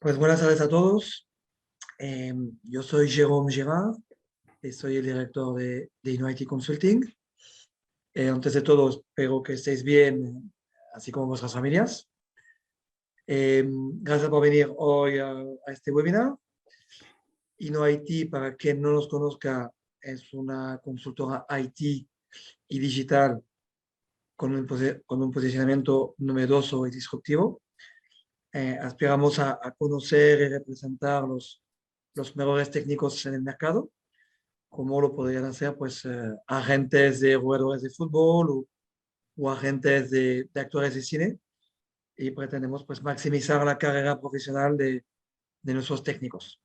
Pues buenas tardes a todos. Yo soy Jérôme Girard y soy el director de Innoity Consulting. Antes de todo, espero que estéis bien, así como vuestras familias. Gracias por venir hoy a este webinar. Innoity, para quien no nos conozca, es una consultora IT y digital con un posicionamiento novedoso y disruptivo. Aspiramos a conocer y representar los mejores técnicos en el mercado, como lo podrían hacer pues, agentes de jugadores de fútbol o agentes de actores de cine, y pretendemos pues, maximizar la carrera profesional de nuestros técnicos.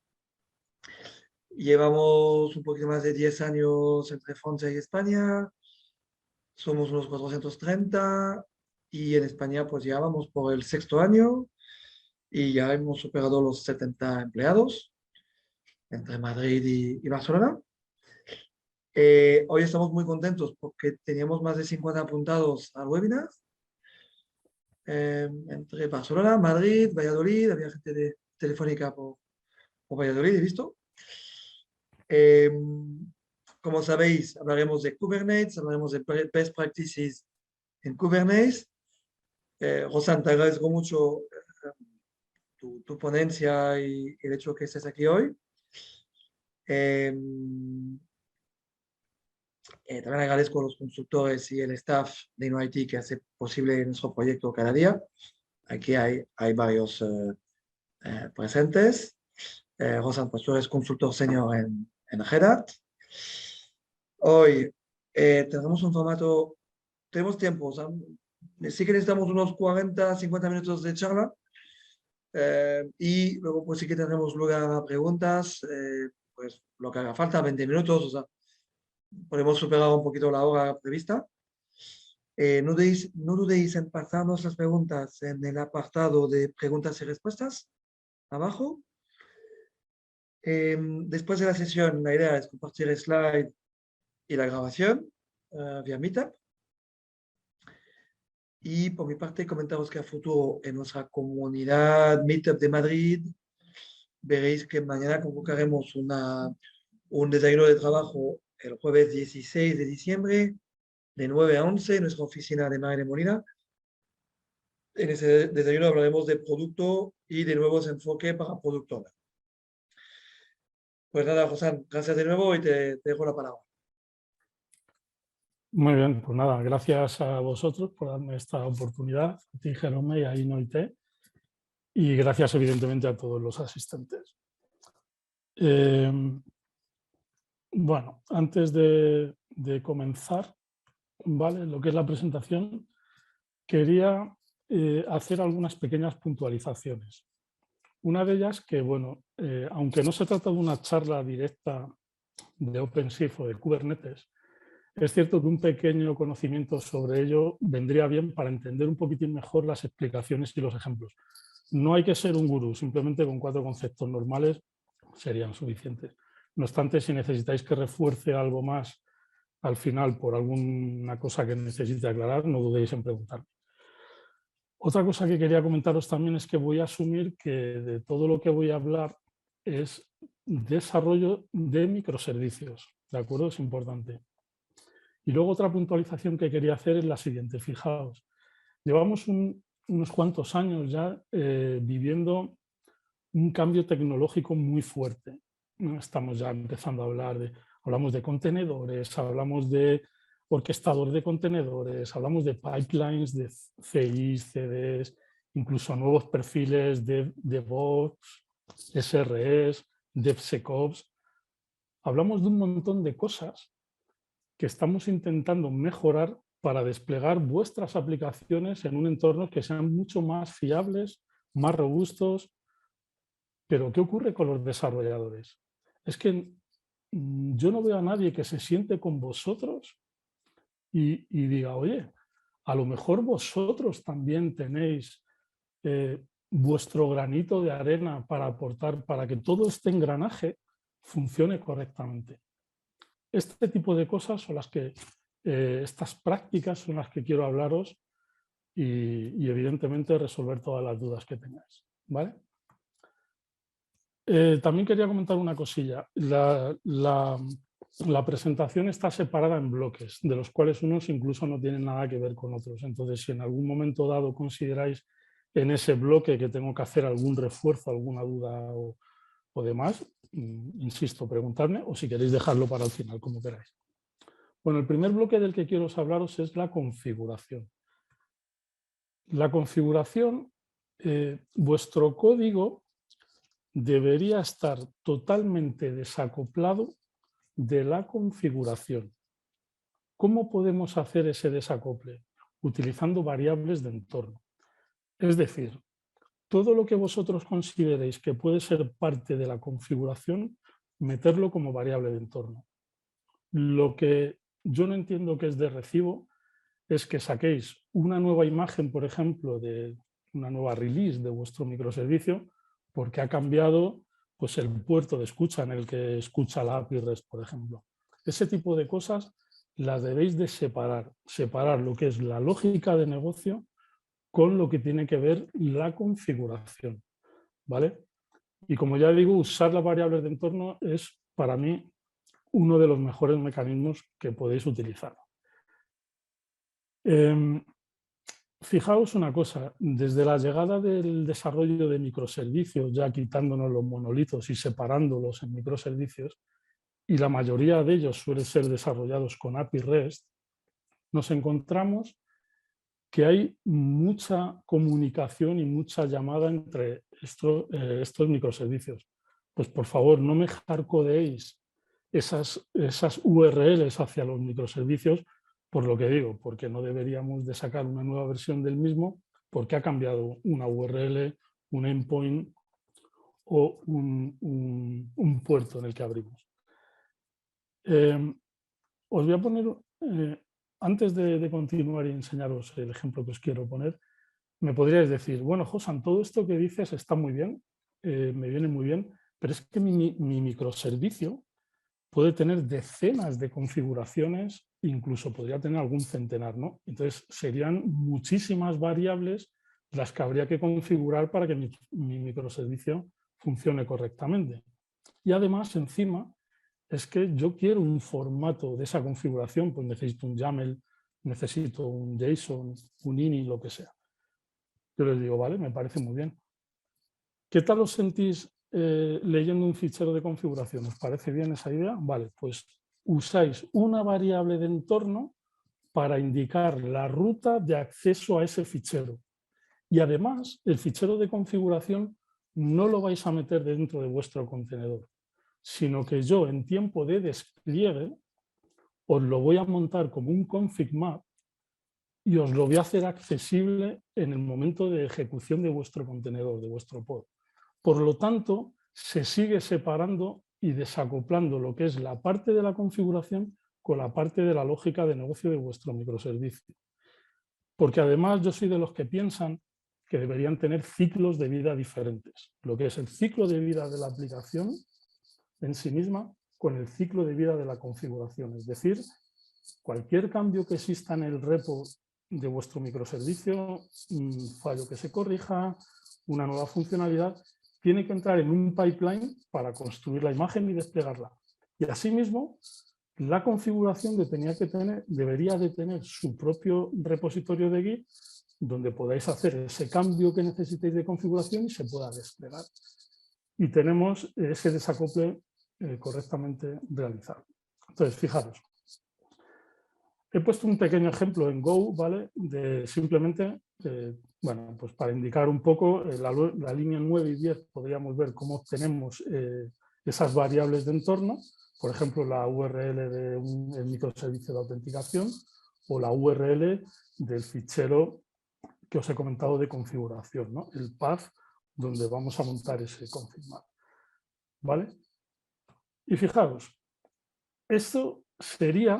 Llevamos un poquito más de 10 años entre Francia y España, somos unos 430 y en España pues ya vamos por el sexto año y ya hemos superado los 70 empleados entre Madrid y Barcelona. Hoy estamos muy contentos porque teníamos más de 50 apuntados al webinar. Entre Barcelona, Madrid, Valladolid, había gente de Telefónica por Valladolid, he visto. Eh, Como sabéis, hablaremos de Kubernetes, hablaremos de best practices en Kubernetes. Rosan, te agradezco mucho tu ponencia y el hecho que estés aquí hoy. Eh, También agradezco a los consultores y el staff de InnoIT que hace posible nuestro proyecto cada día. Aquí hay varios presentes. Rosan, pues tú eres consultor senior en Red Hat. Hoy tenemos un formato, tenemos tiempo, o sea, sí que necesitamos unos 40, 50 minutos de charla y luego pues sí que tendremos lugar a preguntas, pues lo que haga falta, 20 minutos, o sea, podemos superar un poquito la hora prevista. No dudéis en pasarnos las preguntas en el apartado de preguntas y respuestas, abajo. Después de la sesión, la idea es compartir el slide y la grabación vía Meetup. Y por mi parte, comentaros que a futuro en nuestra comunidad Meetup de Madrid, veréis que mañana convocaremos un desayuno de trabajo el jueves 16 de diciembre, de 9 a 11, en nuestra oficina de Madrid de Molina. En ese desayuno hablaremos de producto y de nuevos enfoques para Product Owner. Pues nada, José, gracias de nuevo y te dejo la palabra. Muy bien, pues nada, gracias a vosotros por darme esta oportunidad, a ti, Jérôme, y a Innoity, y gracias evidentemente a todos los asistentes. Bueno, antes de comenzar, ¿vale?, lo que es la presentación, quería hacer algunas pequeñas puntualizaciones. Una de ellas que, bueno, aunque no se trata de una charla directa de OpenShift o de Kubernetes, es cierto que un pequeño conocimiento sobre ello vendría bien para entender un poquitín mejor las explicaciones y los ejemplos. No hay que ser un gurú, simplemente con 4 conceptos normales serían suficientes. No obstante, si necesitáis que refuerce algo más al final por alguna cosa que necesite aclarar, no dudéis en preguntarme. Otra cosa que quería comentaros también es que voy a asumir que de todo lo que voy a hablar es desarrollo de microservicios, ¿de acuerdo? Es importante. Y luego otra puntualización que quería hacer es la siguiente. Fijaos, llevamos unos cuantos años ya viviendo un cambio tecnológico muy fuerte. Estamos ya empezando a hablar hablamos de contenedores, hablamos de orquestador de contenedores, hablamos de pipelines, de CIs, CDs, incluso nuevos perfiles de DevOps, SREs, DevSecOps. Hablamos de un montón de cosas que estamos intentando mejorar para desplegar vuestras aplicaciones en un entorno que sean mucho más fiables, más robustos. Pero ¿qué ocurre con los desarrolladores? Es que yo no veo a nadie que se siente con vosotros y diga, oye, a lo mejor vosotros también tenéis vuestro granito de arena para aportar para que todo este engranaje funcione correctamente. Este tipo de cosas son las que, estas prácticas son las que quiero hablaros y evidentemente resolver todas las dudas que tengáis, ¿vale? También quería comentar una cosilla. La presentación está separada en bloques, de los cuales unos incluso no tienen nada que ver con otros. Entonces, si en algún momento dado consideráis en ese bloque que tengo que hacer algún refuerzo, alguna duda o demás, insisto, preguntadme, o si queréis dejarlo para el final, como queráis. Bueno, el primer bloque del que quiero hablaros es la configuración. La configuración, vuestro código debería estar totalmente desacoplado de la configuración. ¿Cómo podemos hacer ese desacople? Utilizando variables de entorno. Es decir, todo lo que vosotros consideréis que puede ser parte de la configuración, meterlo como variable de entorno. Lo que yo no entiendo que es de recibo es que saquéis una nueva imagen, por ejemplo, de una nueva release de vuestro microservicio, porque ha cambiado pues, el puerto de escucha en el que escucha la API REST, por ejemplo. Ese tipo de cosas las debéis de separar lo que es la lógica de negocio con lo que tiene que ver la configuración, ¿vale? Y como ya digo, usar las variables de entorno es para mí uno de los mejores mecanismos que podéis utilizar. Fijaos una cosa, desde la llegada del desarrollo de microservicios, ya quitándonos los monolitos y separándolos en microservicios, y la mayoría de ellos suelen ser desarrollados con API REST, nos encontramos que hay mucha comunicación y mucha llamada entre estos microservicios. Pues por favor, no me hardcodeéis esas URLs hacia los microservicios, por lo que digo, porque no deberíamos de sacar una nueva versión del mismo porque ha cambiado una URL, un endpoint o un puerto en el que abrimos. Os voy a poner, antes de continuar y enseñaros el ejemplo que os quiero poner, me podríais decir, bueno, Josan, todo esto que dices está muy bien, me viene muy bien, pero es que mi microservicio puede tener decenas de configuraciones, incluso podría tener algún centenar, ¿no? Entonces, serían muchísimas variables las que habría que configurar para que mi microservicio funcione correctamente. Y además, encima, es que yo quiero un formato de esa configuración, pues necesito un YAML, necesito un JSON, un INI, lo que sea. Yo les digo, vale, me parece muy bien. ¿Qué tal os sentís leyendo un fichero de configuración? ¿Os parece bien esa idea? Vale, pues usáis una variable de entorno para indicar la ruta de acceso a ese fichero. Y además, el fichero de configuración no lo vais a meter dentro de vuestro contenedor, sino que yo en tiempo de despliegue os lo voy a montar como un config map y os lo voy a hacer accesible en el momento de ejecución de vuestro contenedor, de vuestro pod. Por lo tanto, se sigue separando y desacoplando lo que es la parte de la configuración con la parte de la lógica de negocio de vuestro microservicio. Porque además yo soy de los que piensan que deberían tener ciclos de vida diferentes. Lo que es el ciclo de vida de la aplicación en sí misma con el ciclo de vida de la configuración. Es decir, cualquier cambio que exista en el repo de vuestro microservicio, un fallo que se corrija, una nueva funcionalidad, tiene que entrar en un pipeline para construir la imagen y desplegarla. Y asimismo, la configuración debería de tener su propio repositorio de Git donde podáis hacer ese cambio que necesitéis de configuración y se pueda desplegar. Y tenemos ese desacople correctamente realizado. Entonces, fijaros. He puesto un pequeño ejemplo en Go, ¿vale? De simplemente, bueno, pues para indicar un poco la línea 9 y 10 podríamos ver cómo obtenemos esas variables de entorno, por ejemplo, la URL del microservicio de autenticación o la URL del fichero que os he comentado de configuración, ¿no? El path donde vamos a montar ese config map, ¿vale? Y fijaros, esto sería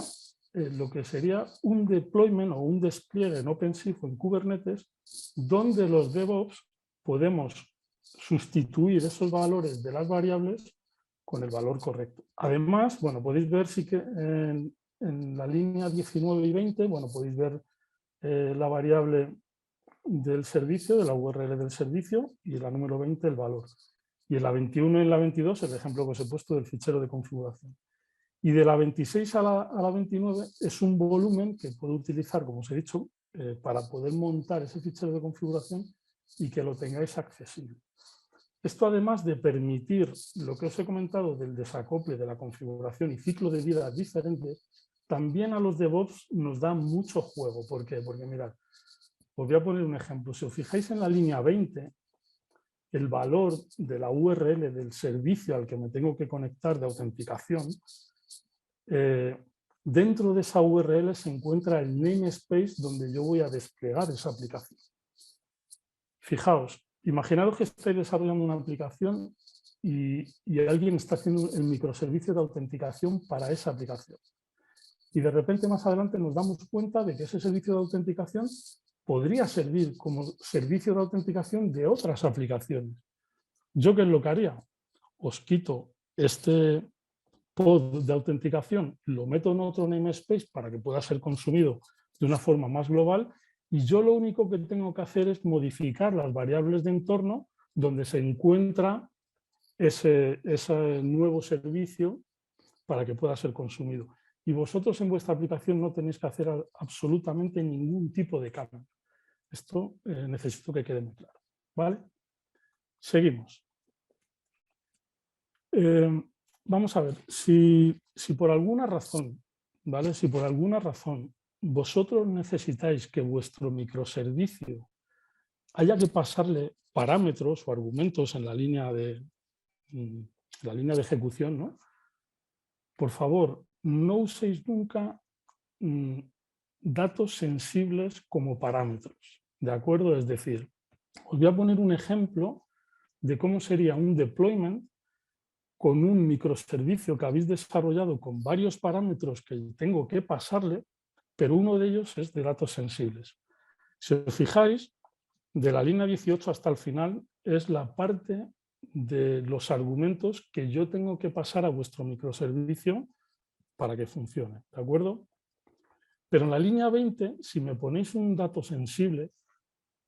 lo que sería un deployment o un despliegue en OpenShift o en Kubernetes, donde los DevOps podemos sustituir esos valores de las variables con el valor correcto. Además, bueno, podéis ver sí que en la línea 19 y 20, bueno, podéis ver la variable del servicio, de la URL del servicio, y la número 20 el valor. Y en la 21 y en la 22, el ejemplo que os he puesto del fichero de configuración. Y de la 26 a la 29 es un volumen que puedo utilizar, como os he dicho, para poder montar ese fichero de configuración y que lo tengáis accesible. Esto, además de permitir lo que os he comentado del desacople de la configuración y ciclo de vida diferente, también a los DevOps nos da mucho juego. ¿Por qué? Porque mirad, os voy a poner un ejemplo. Si os fijáis en la línea 20, el valor de la URL del servicio al que me tengo que conectar de autenticación, dentro de esa URL se encuentra el namespace donde yo voy a desplegar esa aplicación. Fijaos, imaginaos que estáis desarrollando una aplicación y alguien está haciendo el microservicio de autenticación para esa aplicación. Y de repente más adelante nos damos cuenta de que ese servicio de autenticación podría servir como servicio de autenticación de otras aplicaciones. ¿Yo qué es lo que haría? Os quito este pod de autenticación, lo meto en otro namespace para que pueda ser consumido de una forma más global, y yo lo único que tengo que hacer es modificar las variables de entorno donde se encuentra ese nuevo servicio para que pueda ser consumido. Y vosotros en vuestra aplicación no tenéis que hacer absolutamente ningún tipo de cambio. Esto necesito que quede muy claro, ¿vale? Seguimos. Vamos a ver, si por alguna razón, ¿vale? Si por alguna razón vosotros necesitáis que vuestro microservicio haya que pasarle parámetros o argumentos en la línea de ejecución, ¿no? Por favor, no uséis nunca datos sensibles como parámetros, ¿de acuerdo? Es decir, os voy a poner un ejemplo de cómo sería un deployment con un microservicio que habéis desarrollado con varios parámetros que tengo que pasarle, pero uno de ellos es de datos sensibles. Si os fijáis, de la línea 18 hasta el final es la parte de los argumentos que yo tengo que pasar a vuestro microservicio para que funcione, ¿de acuerdo? Pero en la línea 20, si me ponéis un dato sensible,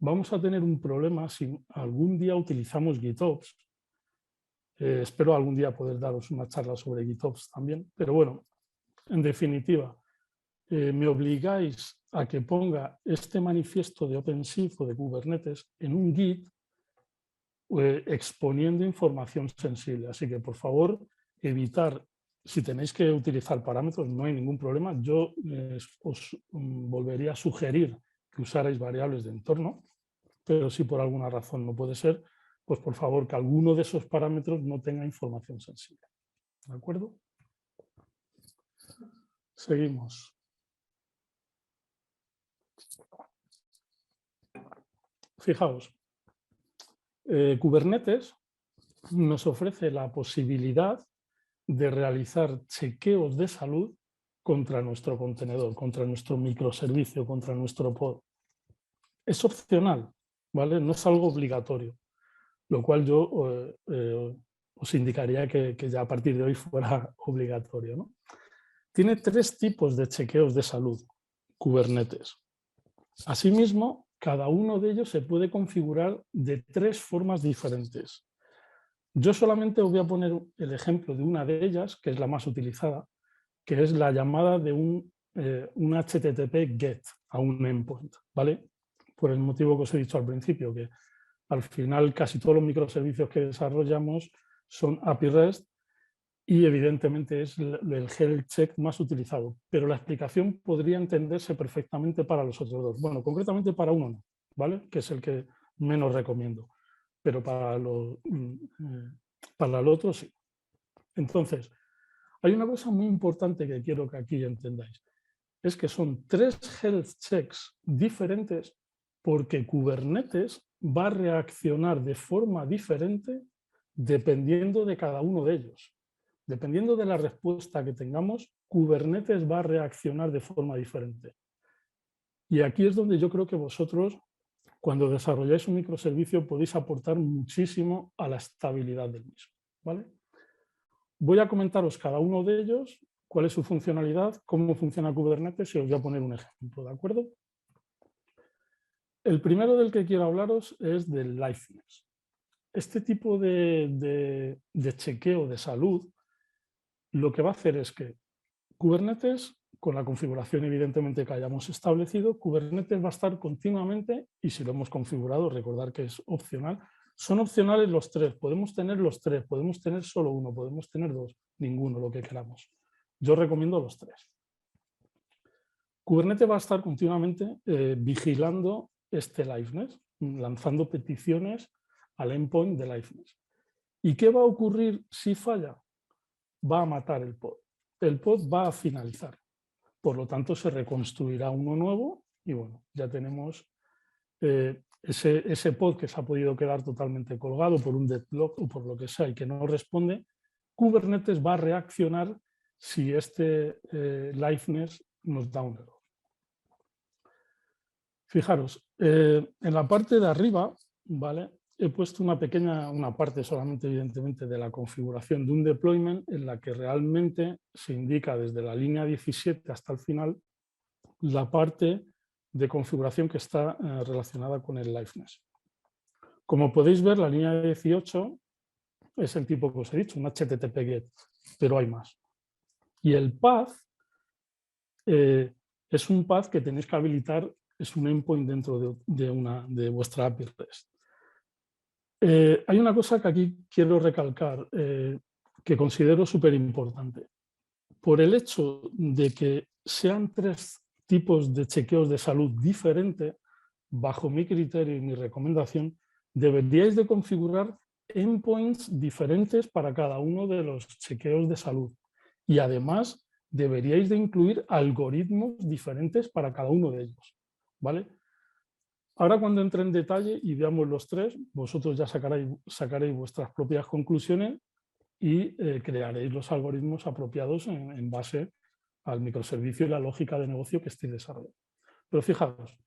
vamos a tener un problema si algún día utilizamos GitOps. Espero algún día poder daros una charla sobre GitOps también, pero bueno, en definitiva, me obligáis a que ponga este manifiesto de OpenShift o de Kubernetes en un Git exponiendo información sensible. Así que, por favor, evitar, si tenéis que utilizar parámetros, no hay ningún problema. Yo os volvería a sugerir que usarais variables de entorno, pero si por alguna razón no puede ser, pues por favor que alguno de esos parámetros no tenga información sensible. ¿De acuerdo? Seguimos. Fijaos, Kubernetes nos ofrece la posibilidad de realizar chequeos de salud contra nuestro contenedor, contra nuestro microservicio, contra nuestro pod. Es opcional, ¿vale? No es algo obligatorio, lo cual yo os indicaría que ya a partir de hoy fuera obligatorio, ¿no? Tiene 3 tipos de chequeos de salud, Kubernetes. Asimismo, cada uno de ellos se puede configurar de 3 formas diferentes. Yo solamente os voy a poner el ejemplo de una de ellas, que es la más utilizada, que es la llamada de un HTTP GET a un endpoint, ¿vale? Por el motivo que os he dicho al principio, que al final casi todos los microservicios que desarrollamos son API REST y evidentemente es el health check más utilizado, pero la explicación podría entenderse perfectamente para los otros dos. Bueno, concretamente para uno no, ¿vale? Que es el que menos recomiendo, pero para el otro sí. Entonces, hay una cosa muy importante que quiero que aquí entendáis, es que son 3 health checks diferentes porque Kubernetes va a reaccionar de forma diferente dependiendo de cada uno de ellos. Dependiendo de la respuesta que tengamos, Kubernetes va a reaccionar de forma diferente. Y aquí es donde yo creo que vosotros, cuando desarrolláis un microservicio, podéis aportar muchísimo a la estabilidad del mismo, ¿vale? Voy a comentaros cada uno de ellos, cuál es su funcionalidad, cómo funciona Kubernetes y os voy a poner un ejemplo, ¿de acuerdo? El primero del que quiero hablaros es del liveness. este tipo de chequeo de salud lo que va a hacer es que Kubernetes, con la configuración evidentemente que hayamos establecido, Kubernetes va a estar continuamente, y si lo hemos configurado, recordar que es opcional, son opcionales los tres, podemos tener los tres, podemos tener solo uno, podemos tener dos, ninguno, lo que queramos. Yo recomiendo los tres. Kubernetes va a estar continuamente vigilando este liveness, lanzando peticiones al endpoint de liveness. ¿Y qué va a ocurrir si falla? Va a matar el pod. El pod va a finalizar. Por lo tanto, se reconstruirá uno nuevo y bueno, ya tenemos ese pod que se ha podido quedar totalmente colgado por un deadlock o por lo que sea y que no responde. Kubernetes va a reaccionar si este liveness nos da un error. Fijaros, en la parte de arriba, ¿vale? He puesto una parte solamente evidentemente de la configuración de un deployment en la que realmente se indica desde la línea 17 hasta el final la parte de configuración que está relacionada con el liveness. Como podéis ver, la línea 18 es el tipo que os he dicho, un HTTP GET, pero hay más. Y el path es un path que tenéis que habilitar, es un endpoint dentro de vuestra API REST. Hay una cosa que aquí quiero recalcar, que considero súper importante. Por el hecho de que sean tres tipos de chequeos de salud diferentes, bajo mi criterio y mi recomendación, deberíais de configurar endpoints diferentes para cada uno de los chequeos de salud. Y además, deberíais de incluir algoritmos diferentes para cada uno de ellos, ¿vale? Ahora, cuando entre en detalle y veamos los tres, vosotros ya sacaréis vuestras propias conclusiones y crearéis los algoritmos apropiados en base al microservicio y la lógica de negocio que estéis desarrollando. Pero fijaros,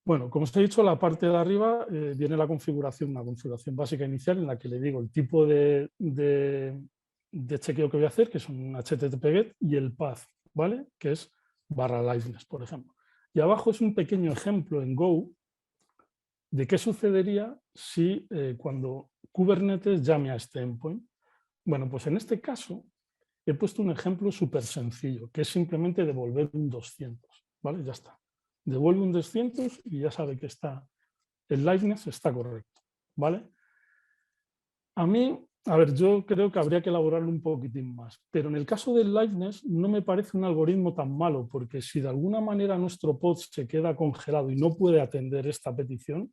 bueno, como os he dicho, la parte de arriba viene la configuración, una configuración básica inicial en la que le digo el tipo de chequeo que voy a hacer, que es un HTTP GET, y el path, ¿vale? Que es /liveness, por ejemplo. Y abajo es un pequeño ejemplo en Go de qué sucedería si cuando Kubernetes llame a este endpoint. Bueno, pues en este caso he puesto un ejemplo súper sencillo, que es simplemente devolver un 200, ¿vale? Ya está. Devuelve un 200 y ya sabe que el liveness está correcto, ¿vale? A mí, a ver, yo creo que habría que elaborarlo un poquitín más, pero en el caso del liveness no me parece un algoritmo tan malo, porque si de alguna manera nuestro pod se queda congelado y no puede atender esta petición,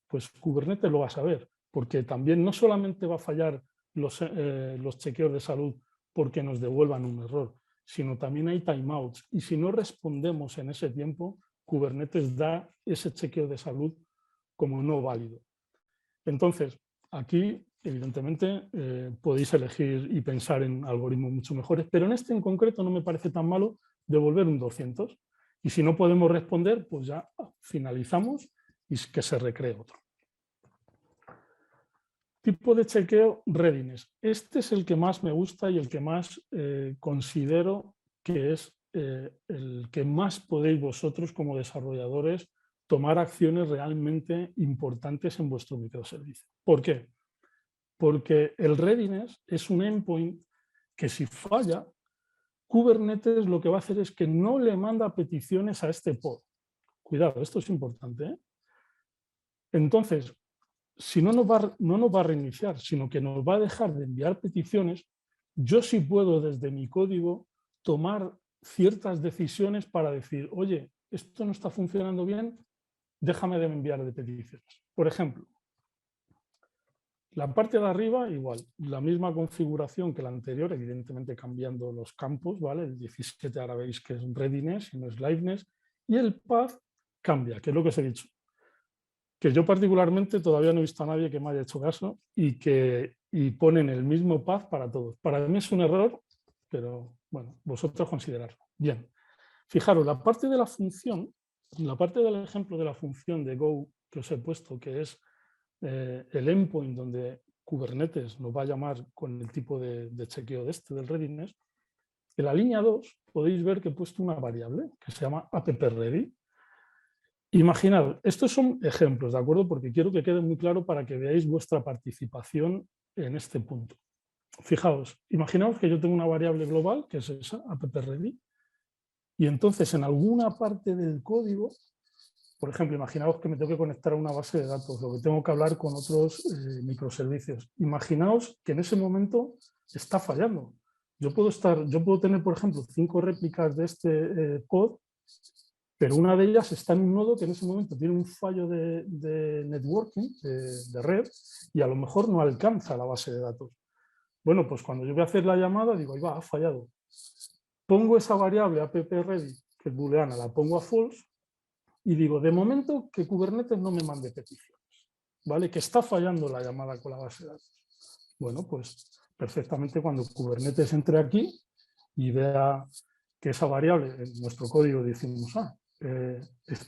pues Kubernetes lo va a saber, porque también no solamente va a fallar los chequeos de salud porque nos devuelvan un error, sino también hay timeouts. Y si no respondemos en ese tiempo, Kubernetes da ese chequeo de salud como no válido. Entonces, aquí, evidentemente, podéis elegir y pensar en algoritmos mucho mejores, pero en este en concreto no me parece tan malo devolver un 200. Y si no podemos responder, pues ya finalizamos y que se recree otro. Tipo de chequeo, readiness. Este es el que más me gusta y el que más considero que es el que más podéis vosotros como desarrolladores tomar acciones realmente importantes en vuestro microservicio. ¿Por qué? Porque el readiness es un endpoint que si falla, Kubernetes lo que va a hacer es que no le manda peticiones a este pod. Cuidado, esto es importante, ¿eh? Entonces, si no nos va a reiniciar, sino que nos va a dejar de enviar peticiones, yo sí puedo desde mi código tomar ciertas decisiones para decir, oye, esto no está funcionando bien, déjame de enviar de peticiones. Por ejemplo, la parte de arriba, igual, la misma configuración que la anterior, evidentemente cambiando los campos, ¿vale? El 17 ahora veis que es readiness y no es liveness, y el path cambia, que es lo que os he dicho. Que yo particularmente todavía no he visto a nadie que me haya hecho caso y ponen el mismo path para todos. Para mí es un error, pero bueno, vosotros considerarlo. Bien, fijaros, la parte de la función, la parte del ejemplo de la función de Go que os he puesto, que es el endpoint donde Kubernetes nos va a llamar con el tipo de chequeo del readiness, en la línea 2 podéis ver que he puesto una variable que se llama appReady. Imaginad, estos son ejemplos, ¿de acuerdo? Porque quiero que quede muy claro para que veáis vuestra participación en este punto. Fijaos, imaginaos que yo tengo una variable global, que es esa, app-ready, y entonces en alguna parte del código, por ejemplo, imaginaos que me tengo que conectar a una base de datos, o que tengo que hablar con otros microservicios. Imaginaos que en ese momento está fallando. Yo puedo tener, por ejemplo, 5 réplicas de este pod, pero una de ellas está en un nodo que en ese momento tiene un fallo de networking, de red, y a lo mejor no alcanza la base de datos. Bueno, pues cuando yo voy a hacer la llamada, digo, ahí va, ha fallado. Pongo esa variable app-ready, que es booleana, la pongo a false, y digo, de momento que Kubernetes no me mande peticiones, ¿vale? Que está fallando la llamada con la base de datos. Bueno, pues perfectamente cuando Kubernetes entre aquí y vea que esa variable, en nuestro código decimos,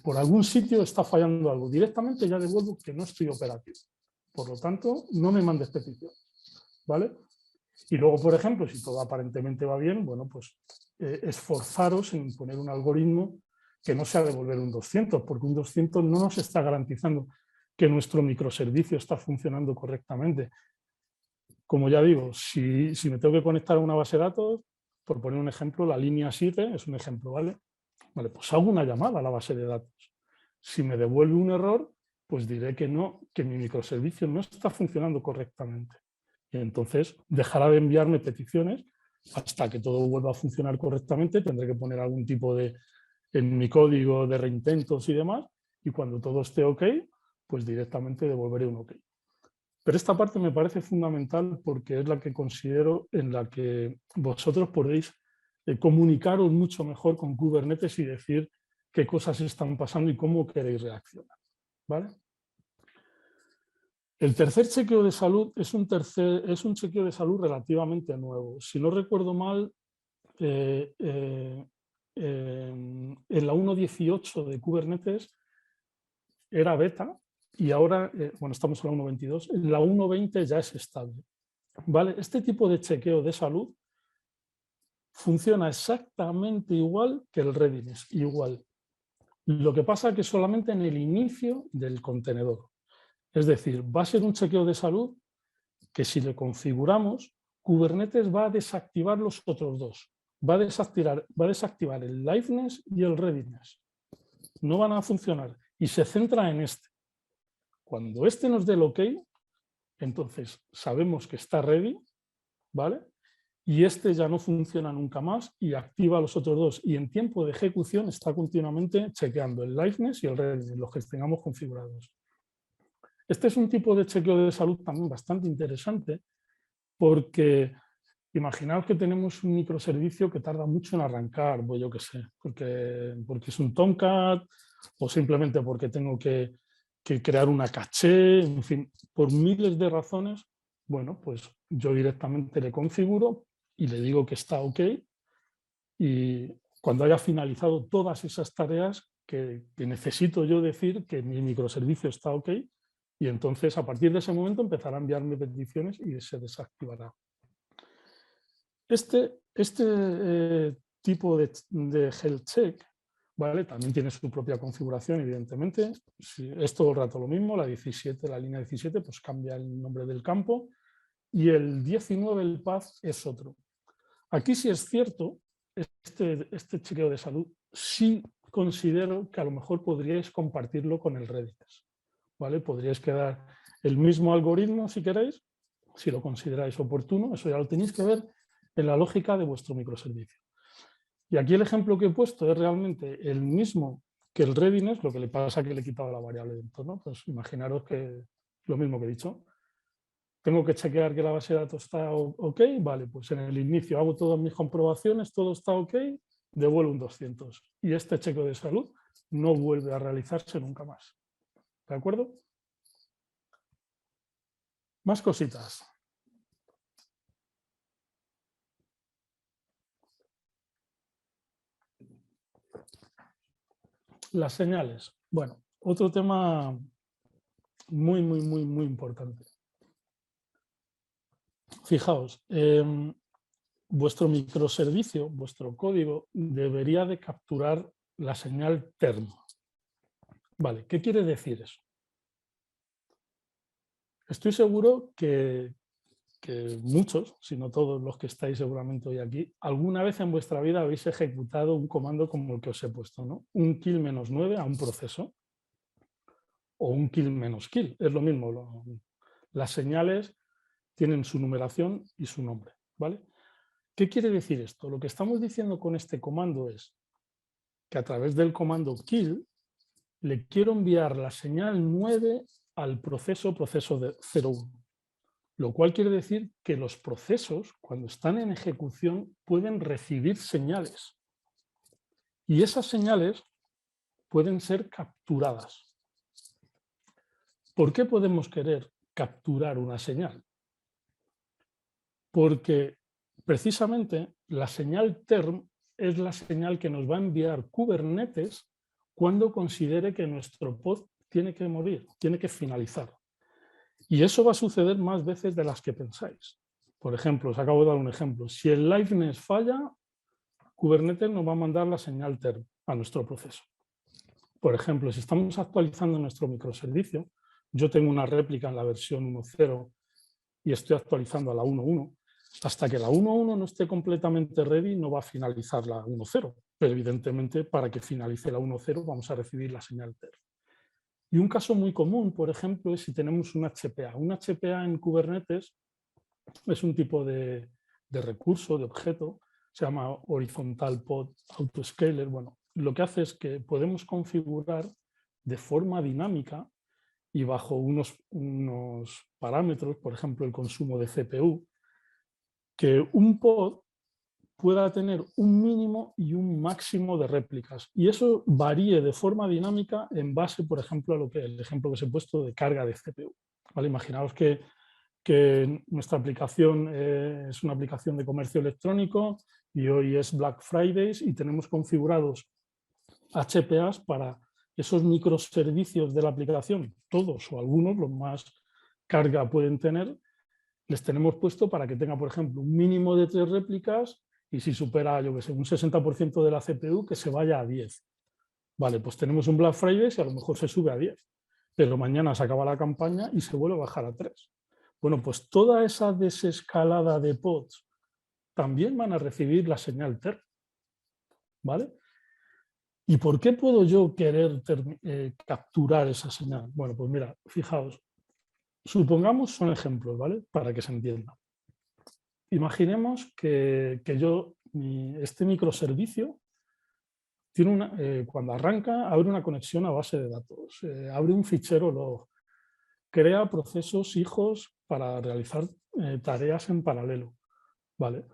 por algún sitio está fallando algo, directamente ya devuelvo que no estoy operativo. Por lo tanto, no me mandes petición, ¿vale? Y luego, por ejemplo, si todo aparentemente va bien, bueno, pues esforzaros en poner un algoritmo que no sea devolver un 200, porque un 200 no nos está garantizando que nuestro microservicio está funcionando correctamente. Como ya digo, si me tengo que conectar a una base de datos, por poner un ejemplo, la línea 7 es un ejemplo, ¿vale? Vale, pues hago una llamada a la base de datos. Si me devuelve un error, pues diré que no, que mi microservicio no está funcionando correctamente. Y entonces dejará de enviarme peticiones hasta que todo vuelva a funcionar correctamente. Tendré que poner algún tipo en mi código de reintentos y demás. Y cuando todo esté ok, pues directamente devolveré un ok. Pero esta parte me parece fundamental porque es la que considero en la que vosotros podéis comunicaros mucho mejor con Kubernetes y decir qué cosas están pasando y cómo queréis reaccionar, ¿vale? El tercer chequeo de salud es un chequeo de salud relativamente nuevo. Si no recuerdo mal, en la 1.18 de Kubernetes era beta y ahora, bueno, estamos en la 1.22, en la 1.20 ya es estable. ¿Vale? Este tipo de chequeo de salud funciona exactamente igual que el readiness, igual. Lo que pasa es que solamente en el inicio del contenedor. Es decir, va a ser un chequeo de salud que si le configuramos, Kubernetes va a desactivar los otros dos. Va a desactivar el liveness y el readiness. No van a funcionar y se centra en este. Cuando este nos dé el OK, entonces sabemos que está ready, ¿vale? Y este ya no funciona nunca más y activa los otros dos. Y en tiempo de ejecución está continuamente chequeando el liveness y el readiness, los que tengamos configurados. Este es un tipo de chequeo de salud también bastante interesante porque imaginaos que tenemos un microservicio que tarda mucho en arrancar, pues yo qué sé, porque es un Tomcat o simplemente porque tengo que crear una caché, en fin, por miles de razones. Bueno, pues yo directamente le configuro y le digo que está OK y cuando haya finalizado todas esas tareas que necesito yo decir que mi microservicio está OK y entonces a partir de ese momento empezará a enviarme peticiones y se desactivará. Este tipo de health check, ¿vale? También tiene su propia configuración, evidentemente. Es todo el rato lo mismo, la línea 17, pues cambia el nombre del campo y el 19, el path, es otro. Aquí sí es cierto, este chequeo de salud, sí considero que a lo mejor podríais compartirlo con el readiness, ¿vale? Podríais quedar el mismo algoritmo si queréis, si lo consideráis oportuno, eso ya lo tenéis que ver en la lógica de vuestro microservicio. Y aquí el ejemplo que he puesto es realmente el mismo que el readiness, lo que le pasa es que le he quitado la variable de entorno. Pues imaginaros que lo mismo que he dicho. Tengo que chequear que la base de datos está OK, vale, pues en el inicio hago todas mis comprobaciones, todo está OK, devuelvo un 200. Y este chequeo de salud no vuelve a realizarse nunca más. ¿De acuerdo? Más cositas. Las señales. Bueno, otro tema muy importante. Fijaos, vuestro microservicio, vuestro código, debería de capturar la señal termo. Vale, ¿qué quiere decir eso? Estoy seguro que muchos, si no todos los que estáis seguramente hoy aquí, alguna vez en vuestra vida habéis ejecutado un comando como el que os he puesto, ¿no? Un kill -9 a un proceso o un kill -kill, es lo mismo. Las señales tienen su numeración y su nombre, ¿vale? ¿Qué quiere decir esto? Lo que estamos diciendo con este comando es que a través del comando kill le quiero enviar la señal 9 al proceso de 01. Lo cual quiere decir que los procesos, cuando están en ejecución, pueden recibir señales. Y esas señales pueden ser capturadas. ¿Por qué podemos querer capturar una señal? Porque precisamente la señal term es la señal que nos va a enviar Kubernetes cuando considere que nuestro pod tiene que morir, tiene que finalizar. Y eso va a suceder más veces de las que pensáis. Por ejemplo, os acabo de dar un ejemplo. Si el liveness falla, Kubernetes nos va a mandar la señal term a nuestro proceso. Por ejemplo, si estamos actualizando nuestro microservicio, yo tengo una réplica en la versión 1.0 y estoy actualizando a la 1.1, hasta que la 1.1 no esté completamente ready, no va a finalizar la 1.0. Pero evidentemente, para que finalice la 1.0 vamos a recibir la señal term. Y un caso muy común, por ejemplo, es si tenemos un HPA. Un HPA en Kubernetes es un tipo de recurso, de objeto, se llama Horizontal Pod Autoscaler. Bueno, lo que hace es que podemos configurar de forma dinámica y bajo unos parámetros, por ejemplo, el consumo de CPU, que un pod pueda tener un mínimo y un máximo de réplicas. Y eso varíe de forma dinámica en base, por ejemplo, a el ejemplo que os he puesto de carga de CPU. ¿Vale? Imaginaos que nuestra aplicación es una aplicación de comercio electrónico y hoy es Black Fridays y tenemos configurados HPAs para esos microservicios de la aplicación, todos o algunos, los más carga pueden tener, les tenemos puesto para que tenga, por ejemplo, un mínimo de 3 réplicas y si supera, yo que sé, un 60% de la CPU, que se vaya a 10. Vale, pues tenemos un Black Friday y a lo mejor se sube a 10, pero mañana se acaba la campaña y se vuelve a bajar a 3. Bueno, pues toda esa desescalada de pods también van a recibir la señal term, ¿vale? ¿Y por qué puedo yo querer capturar esa señal? Bueno, pues mira, fijaos, supongamos, son ejemplos, ¿vale? Para que se entienda. Imaginemos que este microservicio tiene cuando arranca, abre una conexión a base de datos, abre un fichero log, crea procesos hijos para realizar tareas en paralelo. ¿Vale?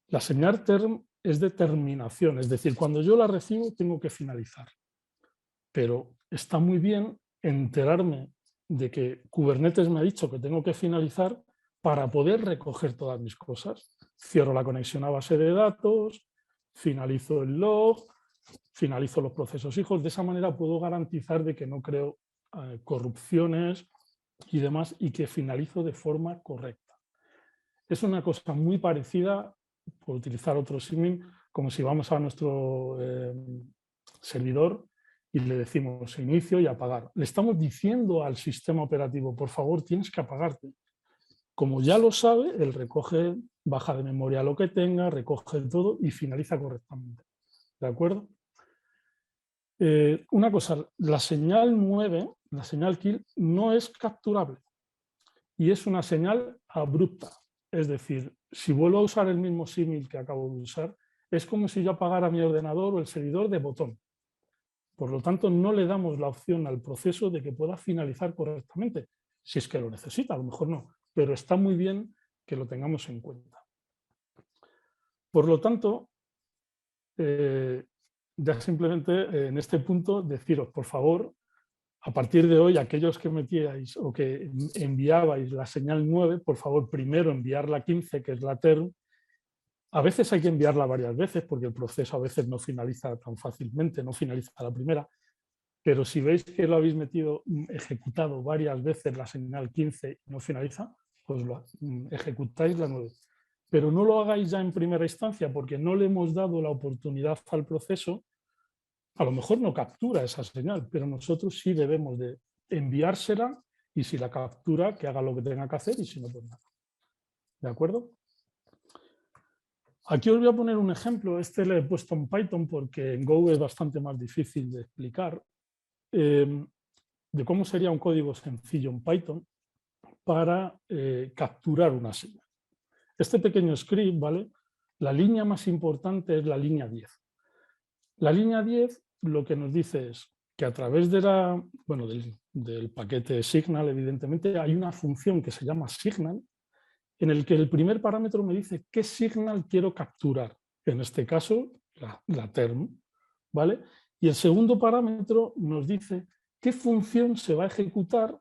La señal term es de terminación, es decir, cuando yo la recibo tengo que finalizar. Pero está muy bien enterarme de que Kubernetes me ha dicho que tengo que finalizar para poder recoger todas mis cosas. Cierro la conexión a base de datos, finalizo el log, finalizo los procesos hijos. De esa manera puedo garantizar de que no creo corrupciones y demás y que finalizo de forma correcta. Es una cosa muy parecida, por utilizar otro símil, como si vamos a nuestro servidor y le decimos inicio y apagar. Le estamos diciendo al sistema operativo, por favor, tienes que apagarte. Como ya lo sabe, él recoge, baja de memoria lo que tenga, recoge todo y finaliza correctamente. ¿De acuerdo? Una cosa, la señal 9, la señal kill, no es capturable y es una señal abrupta. Es decir, si vuelvo a usar el mismo símil que acabo de usar, es como si yo apagara mi ordenador o el servidor de botón. Por lo tanto, no le damos la opción al proceso de que pueda finalizar correctamente, si es que lo necesita, a lo mejor no, pero está muy bien que lo tengamos en cuenta. Por lo tanto, ya simplemente en este punto deciros, por favor, a partir de hoy, aquellos que metíais o que enviabais la señal 9, por favor, primero enviar la 15, que es la term. A veces hay que enviarla varias veces porque el proceso a veces no finaliza tan fácilmente, no finaliza la primera. Pero si veis que lo habéis ejecutado varias veces la señal 15 y no finaliza, pues ejecutáis la 9. Pero no lo hagáis ya en primera instancia porque no le hemos dado la oportunidad al proceso A lo mejor no captura esa señal, pero nosotros sí debemos de enviársela y si la captura, que haga lo que tenga que hacer y si no, pues nada. ¿De acuerdo? Aquí os voy a poner un ejemplo. Este le he puesto en Python porque en Go es bastante más difícil de explicar. De cómo sería un código sencillo en Python para capturar una señal. Este pequeño script, ¿vale? La línea más importante es la línea 10. La línea 10 lo que nos dice es que a través de del paquete signal, evidentemente, hay una función que se llama signal, en el que el primer parámetro me dice qué signal quiero capturar. En este caso, la term, ¿vale? Y el segundo parámetro nos dice qué función se va a ejecutar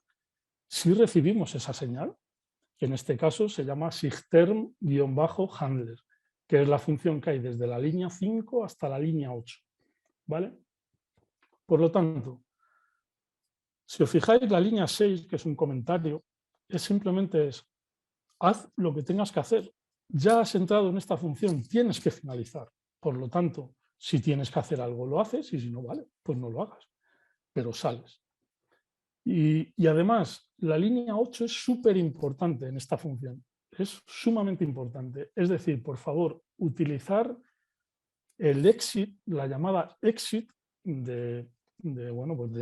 si recibimos esa señal. En este caso se llama sigterm-handler, que es la función que hay desde la línea 5 hasta la línea 8. ¿Vale? Por lo tanto, si os fijáis, la línea 6, que es un comentario, simplemente es, haz lo que tengas que hacer. Ya has entrado en esta función, tienes que finalizar. Por lo tanto, si tienes que hacer algo, lo haces, y si no, vale, pues no lo hagas. Pero sales. Y además, la línea 8 es súper importante en esta función. Es sumamente importante. Es decir, por favor, utilizar el exit, la llamada exit del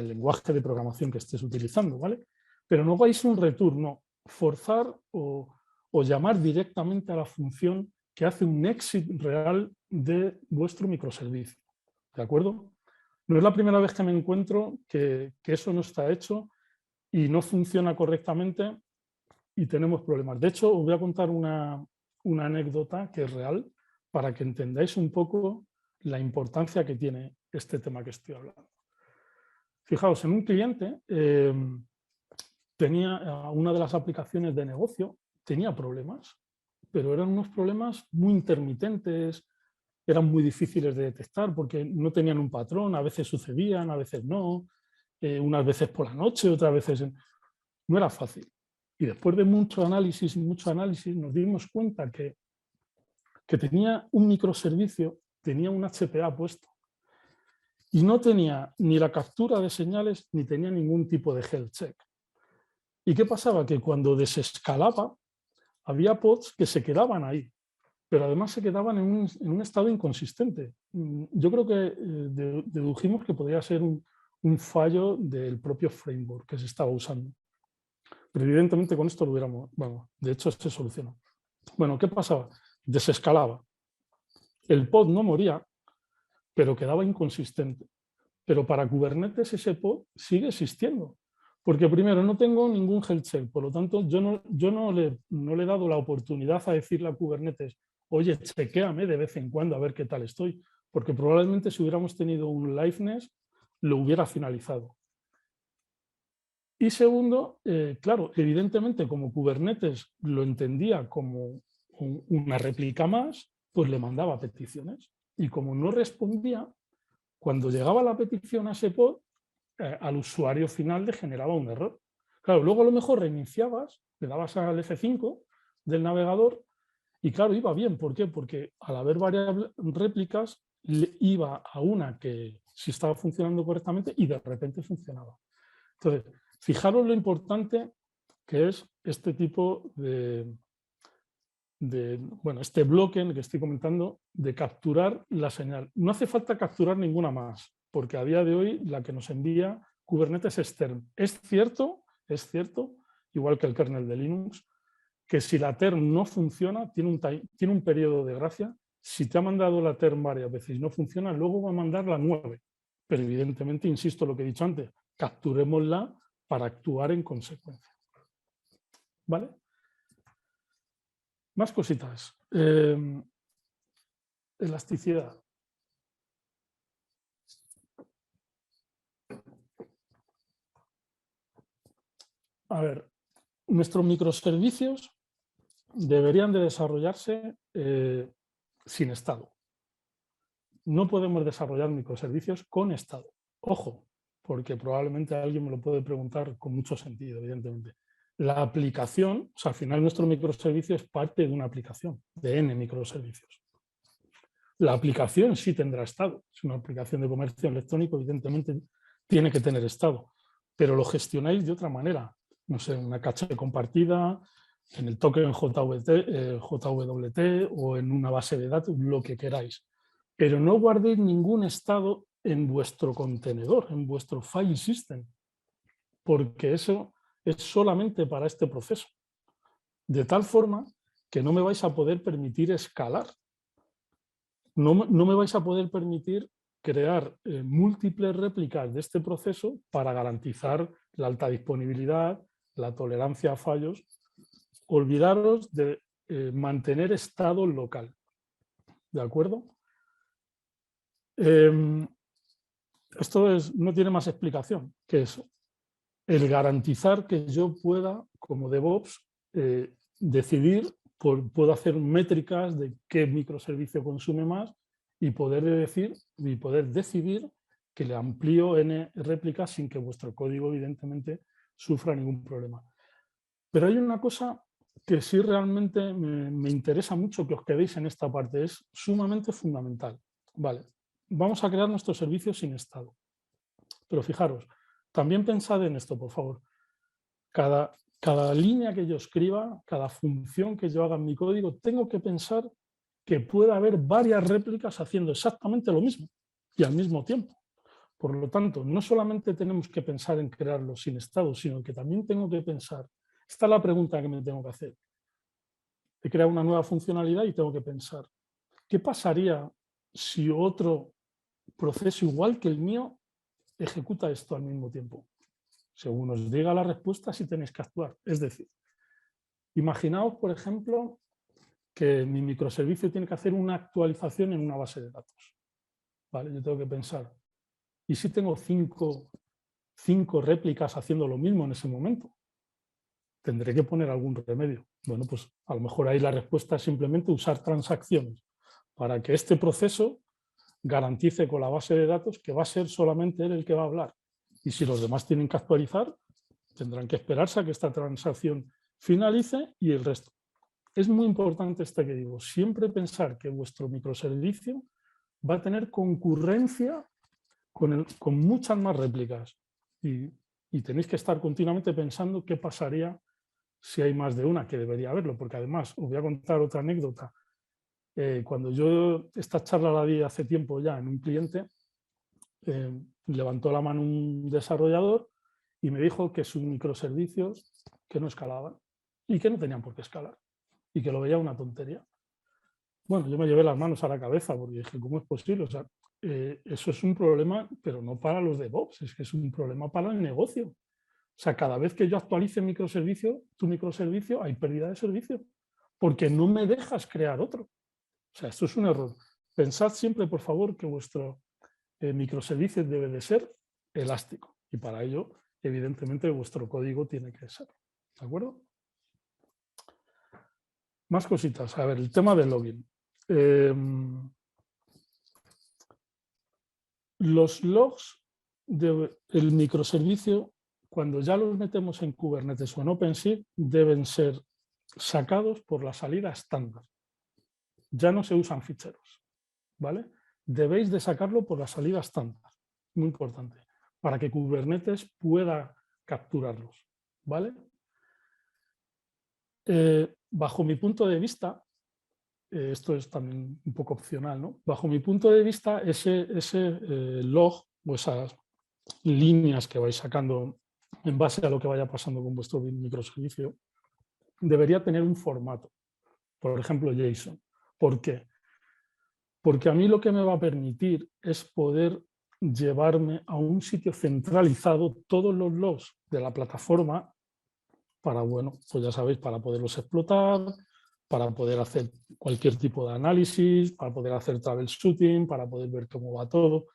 lenguaje de programación que estés utilizando, ¿vale? Pero no hagáis un return, no. Forzar o llamar directamente a la función que hace un exit real de vuestro microservicio. ¿De acuerdo? No es la primera vez que me encuentro que eso no está hecho y no funciona correctamente y tenemos problemas. De hecho, os voy a contar una anécdota que es real para que entendáis un poco la importancia que tiene este tema que estoy hablando. Fijaos, en un cliente tenía una de las aplicaciones de negocio, tenía problemas, pero eran unos problemas muy intermitentes, eran muy difíciles de detectar porque no tenían un patrón, a veces sucedían, a veces no, unas veces por la noche, otras veces... No era fácil. Y después de mucho análisis nos dimos cuenta que tenía un microservicio, tenía un HPA puesto y no tenía ni la captura de señales ni tenía ningún tipo de health check. ¿Y qué pasaba? Que cuando desescalaba había pods que se quedaban ahí, pero además se quedaban en un estado inconsistente. Yo creo que dedujimos que podría ser un fallo del propio framework que se estaba usando. Pero evidentemente con esto lo hubiéramos, de hecho se solucionó. Bueno, ¿qué pasaba? Desescalaba. El pod no moría, pero quedaba inconsistente. Pero para Kubernetes ese pod sigue existiendo. Porque primero no tengo ningún health check, por lo tanto yo no le he dado la oportunidad a decirle a Kubernetes, oye, chequéame de vez en cuando a ver qué tal estoy, porque probablemente si hubiéramos tenido un liveness lo hubiera finalizado. Y segundo, claro, evidentemente como Kubernetes lo entendía como una réplica más, pues le mandaba peticiones. Y como no respondía, cuando llegaba la petición a ese pod, al usuario final le generaba un error. Claro, luego a lo mejor reiniciabas, le dabas al F5 del navegador y claro, iba bien. ¿Por qué? Porque al haber varias réplicas, iba a una que sí estaba funcionando correctamente y de repente funcionaba. Entonces, fijaros lo importante que es este tipo este bloque en el que estoy comentando de capturar la señal. No hace falta capturar ninguna más, porque a día de hoy la que nos envía Kubernetes es term. Es cierto, igual que el kernel de Linux, que si la term no funciona, tiene un periodo de gracia. Si te ha mandado la term varias veces y no funciona, luego va a mandar la 9. Pero evidentemente, insisto lo que he dicho antes, capturémosla para actuar en consecuencia. ¿Vale? Más cositas. Elasticidad. A ver, nuestros microservicios deberían de desarrollarse sin estado. No podemos desarrollar microservicios con estado. Ojo, porque probablemente alguien me lo puede preguntar con mucho sentido, evidentemente. La aplicación, o sea, al final nuestro microservicio es parte de una aplicación, de N microservicios. La aplicación sí tendrá estado. Es una aplicación de comercio electrónico, evidentemente tiene que tener estado, pero lo gestionáis de otra manera. No sé, una caché compartida, en el token JWT o en una base de datos, lo que queráis. Pero no guardéis ningún estado en vuestro contenedor, en vuestro file system, porque eso es solamente para este proceso. De tal forma que no me vais a poder permitir escalar. No me vais a poder permitir crear múltiples réplicas de este proceso para garantizar la alta disponibilidad, la tolerancia a fallos. Olvidaros de mantener estado local. ¿De acuerdo? Esto no tiene más explicación que eso. El garantizar que yo pueda, como DevOps, decidir, puedo hacer métricas de qué microservicio consume más y poder decidir que le amplío N réplicas sin que vuestro código, evidentemente, sufra ningún problema. Pero hay una cosa que sí realmente me interesa mucho que os quedéis en esta parte, es sumamente fundamental. Vale, vamos a crear nuestro servicio sin estado. Pero fijaros, también pensad en esto, por favor. Cada línea que yo escriba, cada función que yo haga en mi código, tengo que pensar que pueda haber varias réplicas haciendo exactamente lo mismo y al mismo tiempo. Por lo tanto, no solamente tenemos que pensar en crearlo sin estado, sino que también tengo que pensar, esta es la pregunta que me tengo que hacer. He creado una nueva funcionalidad y tengo que pensar, ¿qué pasaría si otro proceso igual que el mío ejecuta esto al mismo tiempo? Según os diga la respuesta, sí tenéis que actuar. Es decir, imaginaos, por ejemplo, que mi microservicio tiene que hacer una actualización en una base de datos. ¿Vale? Yo tengo que pensar, ¿y si tengo cinco réplicas haciendo lo mismo en ese momento? Tendré que poner algún remedio. Bueno, pues a lo mejor ahí la respuesta es simplemente usar transacciones para que este proceso garantice con la base de datos que va a ser solamente él el que va a hablar. Y si los demás tienen que actualizar, tendrán que esperarse a que esta transacción finalice y el resto. Es muy importante esto que digo, siempre pensar que vuestro microservicio va a tener concurrencia con muchas más réplicas y tenéis que estar continuamente pensando qué pasaría si hay más de una, que debería haberlo, porque además os voy a contar otra anécdota. Cuando yo esta charla la di hace tiempo ya en un cliente, levantó la mano un desarrollador y me dijo que sus microservicios que no escalaban y que no tenían por qué escalar y que lo veía una tontería. Bueno, yo me llevé las manos a la cabeza porque dije, ¿cómo es posible? O sea, eso es un problema, pero no para los DevOps, es que es un problema para el negocio. O sea, cada vez que yo actualice tu microservicio, hay pérdida de servicio, porque no me dejas crear otro. O sea, esto es un error. Pensad siempre, por favor, que vuestro microservicio debe de ser elástico. Y para ello, evidentemente, vuestro código tiene que ser. ¿De acuerdo? Más cositas. A ver, el tema del login. Los logs del microservicio, cuando ya los metemos en Kubernetes o en OpenShift, deben ser sacados por la salida estándar. Ya no se usan ficheros, ¿vale? Debéis de sacarlo por la salida estándar, muy importante, para que Kubernetes pueda capturarlos, ¿vale? Bajo mi punto de vista, esto es también un poco opcional, ¿no? Bajo mi punto de vista, ese log o esas líneas que vais sacando en base a lo que vaya pasando con vuestro microservicio, debería tener un formato, por ejemplo JSON. ¿Por qué? Porque a mí lo que me va a permitir es poder llevarme a un sitio centralizado todos los logs de la plataforma para, bueno, pues ya sabéis, para poderlos explotar, para poder hacer cualquier tipo de análisis, para poder hacer troubleshooting, para poder ver cómo va todo.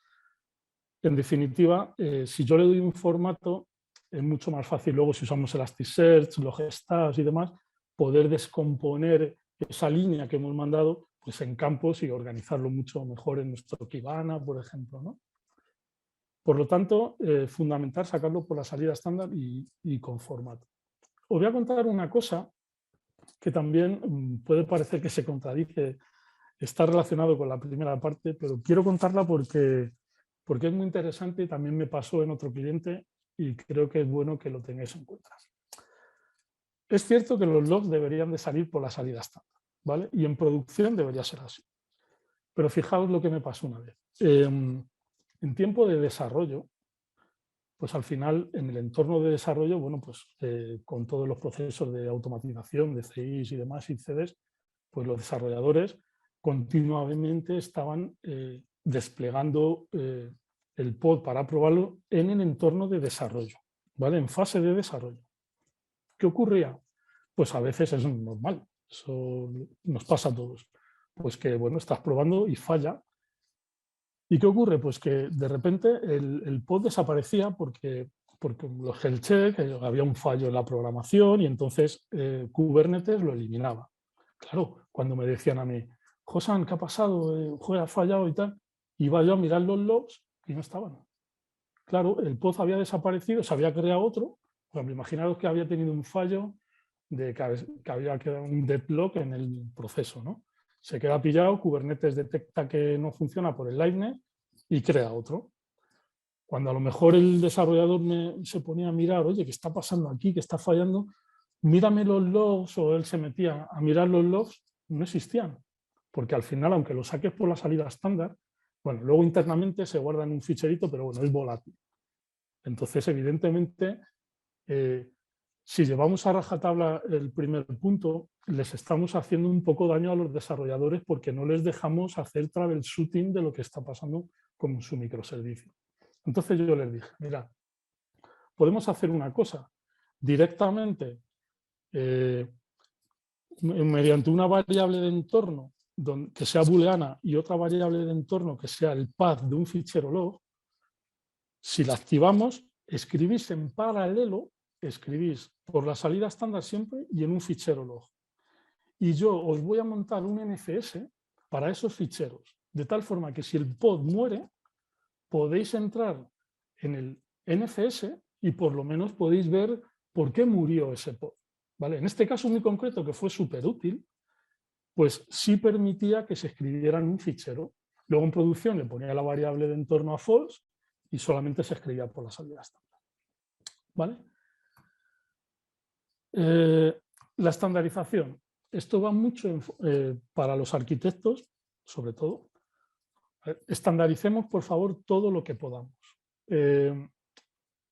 En definitiva, si yo le doy un formato, es mucho más fácil luego, si usamos Elasticsearch, Logstats y demás, poder descomponer esa línea que hemos mandado pues, en campos y organizarlo mucho mejor en nuestro Kibana, por ejemplo, ¿no? Por lo tanto, fundamental sacarlo por la salida estándar y con formato. Os voy a contar una cosa que también puede parecer que se contradice está relacionado con la primera parte, pero quiero contarla porque es muy interesante y también me pasó en otro cliente y creo que es bueno que lo tengáis en cuenta. Es cierto que los logs deberían de salir por la salida estándar, ¿vale? Y en producción debería ser así. Pero fijaos lo que me pasó una vez. En tiempo de desarrollo, pues al final en el entorno de desarrollo, bueno, pues con todos los procesos de automatización, de CIs y demás, y CDs, pues los desarrolladores continuamente estaban desplegando el pod para probarlo en el entorno de desarrollo, ¿vale? En fase de desarrollo. ¿Qué ocurría? Pues a veces es normal, eso nos pasa a todos. Pues que, bueno, estás probando y falla. ¿Y qué ocurre? Pues que de repente el pod desaparecía porque los health check, había un fallo en la programación y entonces Kubernetes lo eliminaba. Claro, cuando me decían a mí, Josan, ¿qué ha pasado? Ha fallado y tal. Iba yo a mirar los logs y no estaban. Claro, el pod había desaparecido, se había creado otro. Pues imaginaros que había tenido un fallo de que había quedado un deadlock en el proceso, ¿no? Se queda pillado, Kubernetes detecta que no funciona por el liveness y crea otro. Cuando a lo mejor el desarrollador se ponía a mirar, oye, ¿qué está pasando aquí? ¿Qué está fallando? Mírame los logs, o él se metía a mirar los logs, no existían. Porque al final, aunque lo saques por la salida estándar, bueno, luego internamente se guarda en un ficherito, pero bueno, es volátil. Entonces, evidentemente, si llevamos a rajatabla el primer punto, les estamos haciendo un poco daño a los desarrolladores porque no les dejamos hacer troubleshooting de lo que está pasando con su microservicio. Entonces yo les dije, mira, podemos hacer una cosa, directamente, mediante una variable de entorno que sea booleana y otra variable de entorno que sea el path de un fichero log, si la activamos, escribís en paralelo, escribís por la salida estándar siempre y en un fichero log. Y yo os voy a montar un NFS para esos ficheros, de tal forma que si el pod muere, podéis entrar en el NFS y por lo menos podéis ver por qué murió ese pod. ¿Vale? En este caso muy concreto, que fue súper útil, pues sí permitía que se escribiera en un fichero. Luego en producción le ponía la variable de entorno a false y solamente se escribía por la salida estándar. ¿Vale? La estandarización. Esto va mucho para los arquitectos, sobre todo. Estandaricemos, por favor, todo lo que podamos.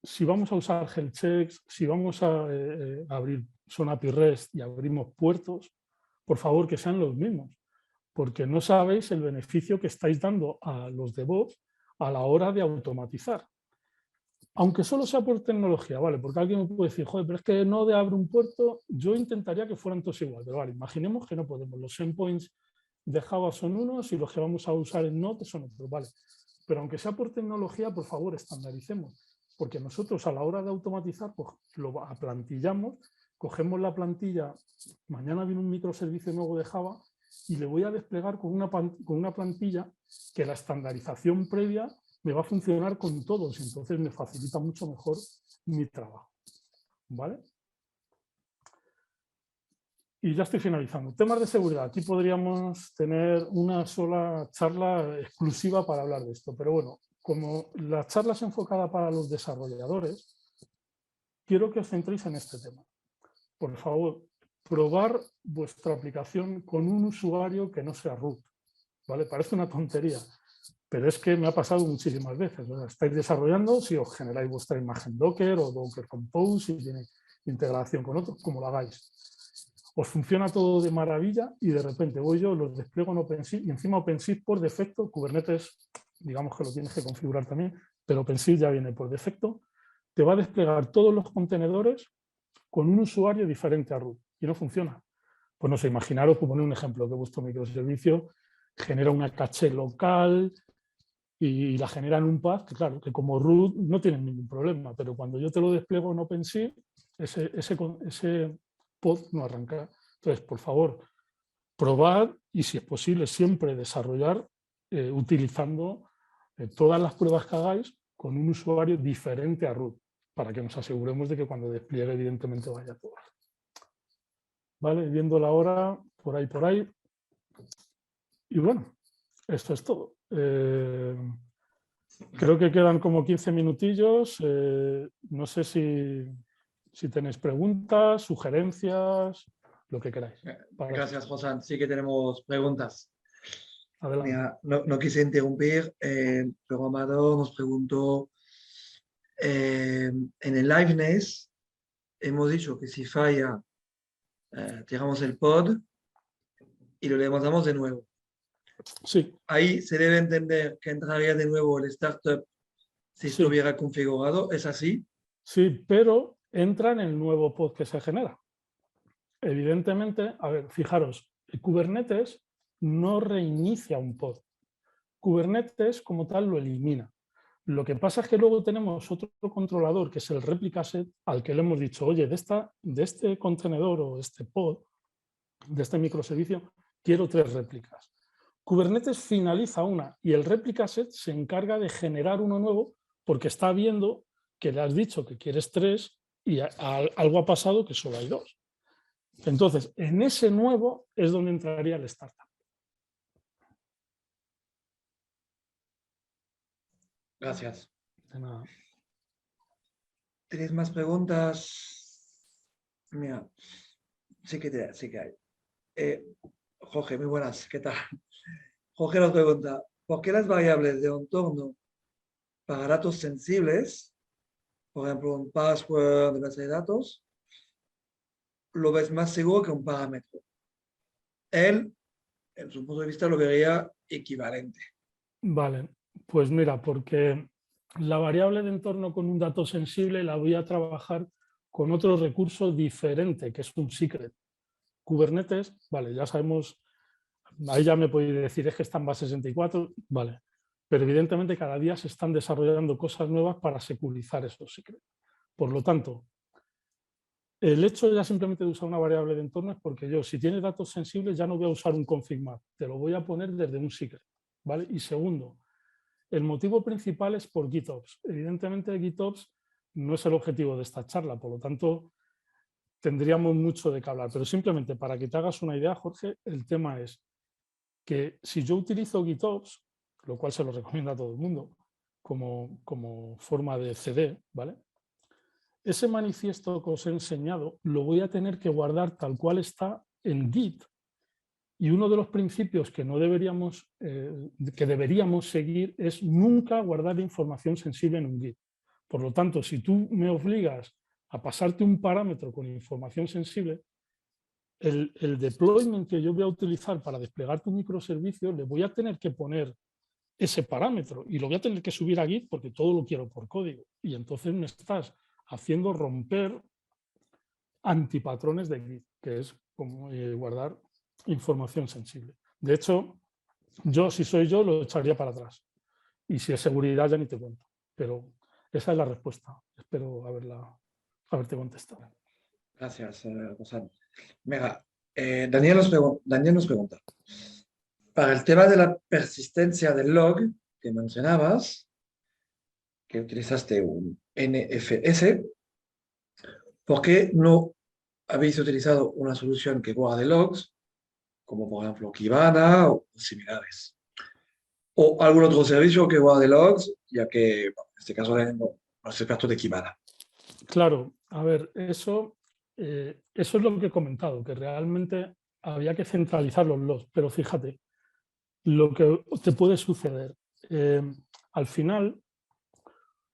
Si vamos a usar health checks, si vamos a abrir SOAP y REST y abrimos puertos, por favor que sean los mismos, porque no sabéis el beneficio que estáis dando a los DevOps a la hora de automatizar. Aunque solo sea por tecnología, ¿vale? Porque alguien me puede decir, joder, pero es que no de abre un puerto, yo intentaría que fueran todos igual, pero vale, imaginemos que no podemos. Los endpoints de Java son unos y los que vamos a usar en Node son otros, ¿vale? Pero aunque sea por tecnología, por favor, estandaricemos. Porque nosotros a la hora de automatizar, pues lo aplantillamos, cogemos la plantilla, mañana viene un microservicio nuevo de Java y le voy a desplegar con una plantilla que la estandarización previa me va a funcionar con todos, entonces me facilita mucho mejor mi trabajo. ¿Vale? Y ya estoy finalizando. Temas de seguridad. Aquí podríamos tener una sola charla exclusiva para hablar de esto, pero bueno, como la charla es enfocada para los desarrolladores, quiero que os centréis en este tema. Por favor, probar vuestra aplicación con un usuario que no sea root. ¿Vale? Parece una tontería, pero es que me ha pasado muchísimas veces. ¿Verdad? Estáis desarrollando, si os generáis vuestra imagen Docker o Docker Compose, si tiene integración con otros, como lo hagáis. Os funciona todo de maravilla y de repente voy yo, los despliego en OpenShift y encima OpenShift por defecto, Kubernetes, digamos que lo tienes que configurar también, pero OpenShift ya viene por defecto, te va a desplegar todos los contenedores con un usuario diferente a root y no funciona. Pues no sé, imaginaros, por poner un ejemplo, que vuestro microservicio genera una caché local y la genera en un path, que claro, que como root no tienen ningún problema, pero cuando yo te lo despliego en OpenShift, ese pod no arranca. Entonces, por favor, probad y si es posible siempre desarrollar utilizando todas las pruebas que hagáis con un usuario diferente a root, para que nos aseguremos de que cuando despliegue evidentemente vaya todo. ¿Vale? Viendo la hora, por ahí, Y bueno, esto es todo. Creo que quedan como 15 minutillos. No sé si tenéis preguntas, sugerencias, lo que queráis. Gracias, José. Sí que tenemos preguntas. Adelante. Mira, no quise interrumpir. El programador nos preguntó, en el liveness hemos dicho que si falla, tiramos el pod y lo levantamos de nuevo. Sí, Ahí se debe entender que entraría de nuevo el startup si sí, estuviera configurado. ¿Es así? sí, pero entra en el nuevo pod que se genera. Evidentemente, a ver, fijaros, Kubernetes no reinicia un pod. Kubernetes como tal lo elimina. Lo que pasa es que luego tenemos otro controlador, que es el replica set, al que le hemos dicho, oye, de este contenedor o este pod, de este microservicio, quiero 3 réplicas. Kubernetes finaliza una y el replica set se encarga de generar uno nuevo porque está viendo que le has dicho que quieres 3 y algo ha pasado que solo hay 2. Entonces, en ese nuevo es donde entraría el startup. Gracias. De nada. ¿Tienes más preguntas? Mira, sí que hay. Jorge, muy buenas, ¿qué tal? Jorge nos pregunta, ¿por qué las variables de entorno para datos sensibles, por ejemplo, un password de base de datos, lo ves más seguro que un parámetro? Él, en su punto de vista, lo vería equivalente. Vale, pues mira, porque la variable de entorno con un dato sensible la voy a trabajar con otro recurso diferente, que es un secret. Kubernetes, vale, ya sabemos, ahí ya me podéis decir, es que está en base 64, vale, pero evidentemente cada día se están desarrollando cosas nuevas para securizar esos secrets. Por lo tanto, el hecho ya simplemente de usar una variable de entorno es porque yo, si tienes datos sensibles, ya no voy a usar un config map, te lo voy a poner desde un secret, ¿vale? Y segundo, el motivo principal es por GitOps. Evidentemente, GitOps no es el objetivo de esta charla, por lo tanto, tendríamos mucho de qué hablar. Pero simplemente para que te hagas una idea, Jorge, el tema es que si yo utilizo GitOps, lo cual se lo recomiendo a todo el mundo, como forma de CD, ¿vale? Ese manifiesto que os he enseñado lo voy a tener que guardar tal cual está en Git. Y uno de los principios que no deberíamos, que deberíamos seguir es nunca guardar información sensible en un Git. Por lo tanto, si tú me obligas a pasarte un parámetro con información sensible, el deployment que yo voy a utilizar para desplegar tu microservicio, le voy a tener que poner ese parámetro y lo voy a tener que subir a Git porque todo lo quiero por código. Y entonces me estás haciendo romper antipatrones de Git, que es como guardar información sensible. De hecho, yo, si soy yo, lo echaría para atrás. Y si es seguridad, ya ni te cuento. Pero esa es la respuesta. Espero haberte contestado. Gracias, Rosán. Mira, Daniel nos pregunta, para el tema de la persistencia del log que mencionabas, que utilizaste un NFS, ¿por qué no habéis utilizado una solución que guarde logs, como por ejemplo Kibana o similares? O algún otro servicio que guarde logs, ya que bueno, en este caso no es experto de Kibana. Claro, a ver, eso es lo que he comentado, que realmente había que centralizar los logs. Pero fíjate, lo que te puede suceder. Al final,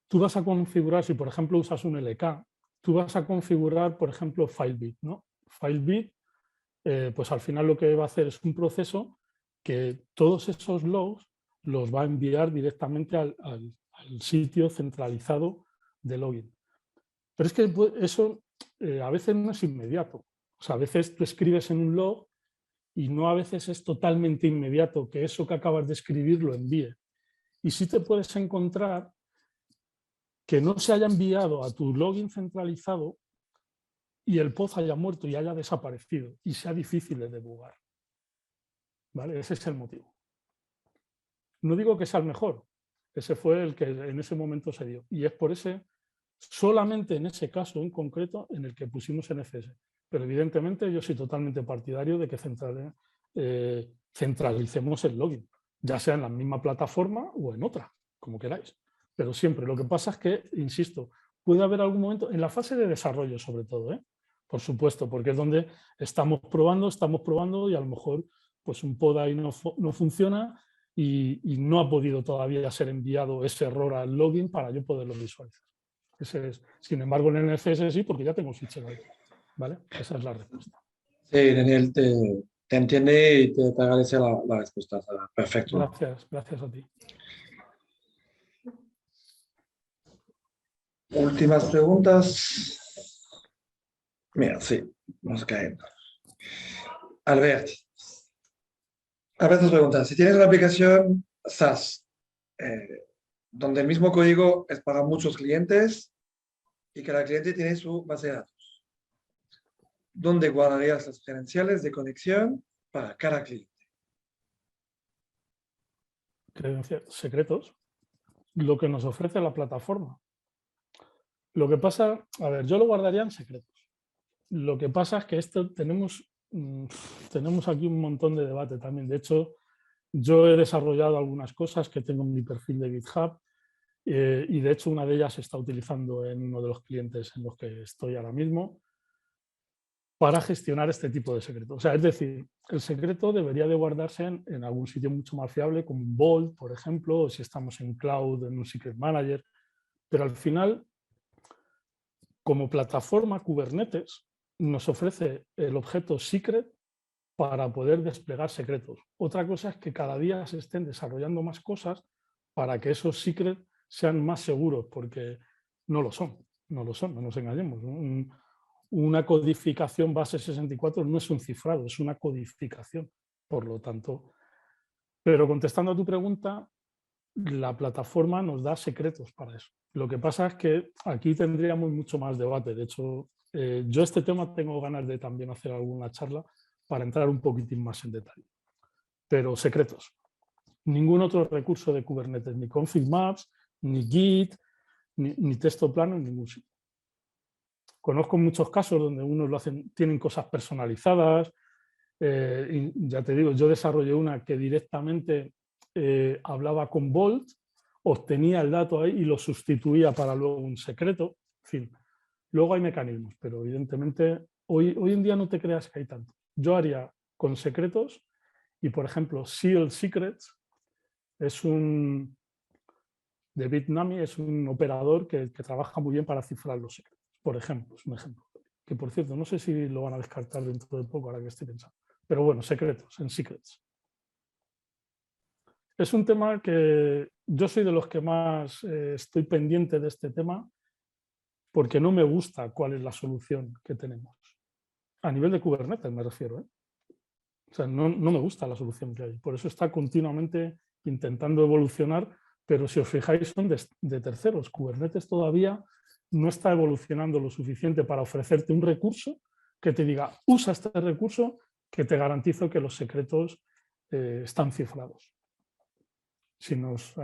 tú vas a configurar, si por ejemplo usas un LK, tú vas a configurar, por ejemplo, FileBit, ¿no? FileBit, pues al final lo que va a hacer es un proceso que todos esos logs los va a enviar directamente al sitio centralizado de login. Pero es que eso a veces no es inmediato. O sea, a veces tú escribes en un log y no a veces es totalmente inmediato que eso que acabas de escribir lo envíe. Y sí te puedes encontrar que no se haya enviado a tu login centralizado y el pod haya muerto y haya desaparecido y sea difícil de debugar. ¿Vale? Ese es el motivo. No digo que sea el mejor, ese fue el que en ese momento se dio. Y es por solamente en ese caso en concreto en el que pusimos NFS. Pero evidentemente yo soy totalmente partidario de que centralicemos el login, ya sea en la misma plataforma o en otra, como queráis. Pero siempre, lo que pasa es que, insisto, puede haber algún momento, en la fase de desarrollo sobre todo, por supuesto, porque es donde estamos probando y a lo mejor pues un pod ahí no funciona y no ha podido todavía ser enviado ese error al login para yo poderlo visualizar. Ese es. Sin embargo, en el NCS sí, porque ya tengo el fichero ahí. ¿Vale? Esa es la respuesta. Sí, Daniel te entiende y te agradece la respuesta. Perfecto. Gracias a ti. Últimas preguntas. Mira, sí, vamos cayendo. Albert, pregunta. Si tienes una aplicación SaaS, donde el mismo código es para muchos clientes y cada cliente tiene su base de datos, ¿dónde guardarías las credenciales de conexión para cada cliente? Credenciales secretos. Lo que nos ofrece la plataforma. Lo que pasa, a ver, yo lo guardaría en secretos. Lo que pasa es que tenemos aquí un montón de debate también. De hecho, yo he desarrollado algunas cosas que tengo en mi perfil de GitHub y de hecho una de ellas se está utilizando en uno de los clientes en los que estoy ahora mismo para gestionar este tipo de secretos. O sea, es decir, el secreto debería de guardarse en algún sitio mucho más fiable como un Vault, por ejemplo, o si estamos en Cloud, en un Secret Manager. Pero al final, como plataforma, Kubernetes nos ofrece el objeto secret para poder desplegar secretos. Otra cosa es que cada día se estén desarrollando más cosas para que esos secrets sean más seguros, porque no lo son, no nos engañemos. Una codificación base 64 no es un cifrado, es una codificación. Por lo tanto, pero contestando a tu pregunta, la plataforma nos da secretos para eso. Lo que pasa es que aquí tendríamos mucho más debate. De hecho, yo este tema tengo ganas de también hacer alguna charla para entrar un poquitín más en detalle. Pero secretos. Ningún otro recurso de Kubernetes, ni config maps, ni Git, ni texto plano en ningún sitio. Conozco muchos casos donde unos lo hacen, tienen cosas personalizadas. Y ya te digo, yo desarrollé una que directamente hablaba con Vault, obtenía el dato ahí y lo sustituía para luego un secreto. En fin, luego hay mecanismos, pero evidentemente hoy en día no te creas que hay tanto. Yo haría con secretos y, por ejemplo, Seal Secrets es de Bitnami, es un operador que trabaja muy bien para cifrar los secretos. Por ejemplo, es un ejemplo. Que, por cierto, no sé si lo van a descartar dentro de poco, ahora que estoy pensando. Pero bueno, secretos, en secrets. Es un tema que yo soy de los que más estoy pendiente de este tema porque no me gusta cuál es la solución que tenemos. A nivel de Kubernetes me refiero. O sea, no me gusta la solución que hay. Por eso está continuamente intentando evolucionar, pero si os fijáis son de terceros. Kubernetes todavía no está evolucionando lo suficiente para ofrecerte un recurso que te diga, usa este recurso que te garantizo que los secretos están cifrados. Si nos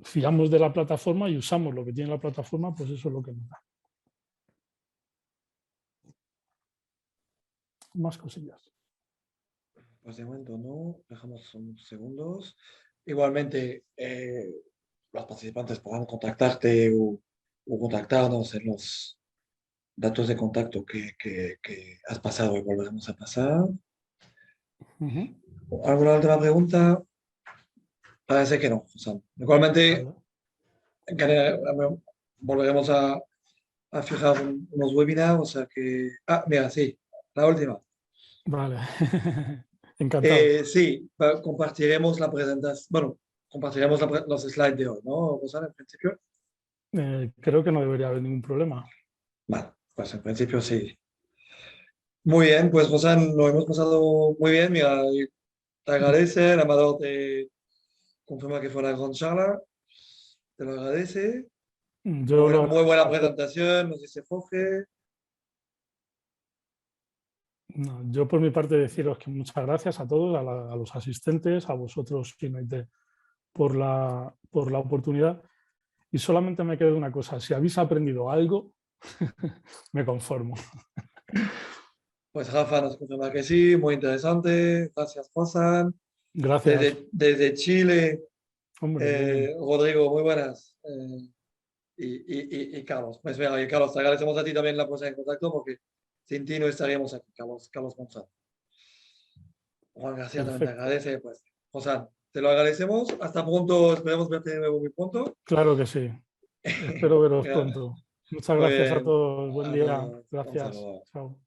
fiamos de la plataforma y usamos lo que tiene la plataforma, pues eso es lo que nos da. Más cosillas. Pues de momento no, dejamos unos segundos. Igualmente, los participantes podrán contactarte o contactarnos en los datos de contacto que has pasado y volveremos a pasar. ¿Alguna última pregunta? Parece que no. O sea, igualmente, volveremos a fijar unos webinars. O sea que... Ah, mira, sí, la última. Vale, encantado. Sí, compartiremos la presentación. Bueno, compartiremos los slides de hoy, ¿no, Rosana, en principio? Creo que no debería haber ningún problema. Vale, pues en principio sí. Muy bien, pues Rosana, lo hemos pasado muy bien. Mira, te agradece, el Amador te confirma que fue una gran charla. Te lo agradece. Yo lo Muy buena agradezco. presentación, nos dice Jorge. No, yo por mi parte deciros que muchas gracias a todos, a los asistentes, a vosotros, Keynote, por la oportunidad. Y solamente me queda una cosa, si habéis aprendido algo, me conformo. Pues Rafa nos confirma que sí, muy interesante. Gracias, Josan. Gracias. Desde Chile, Hombre, Rodrigo, muy buenas. Y Carlos. Pues venga, y Carlos, te agradecemos a ti también la puesta en contacto porque sin ti no estaríamos aquí, Carlos González. Juan García también te perfecto. agradece, pues. Josan, te lo agradecemos. Hasta pronto, esperemos verte de nuevo muy pronto. Claro que sí. Espero veros pronto. Muchas Muy gracias a bien. todos. Buen A día. todos. Un Gracias. saludo. Chao.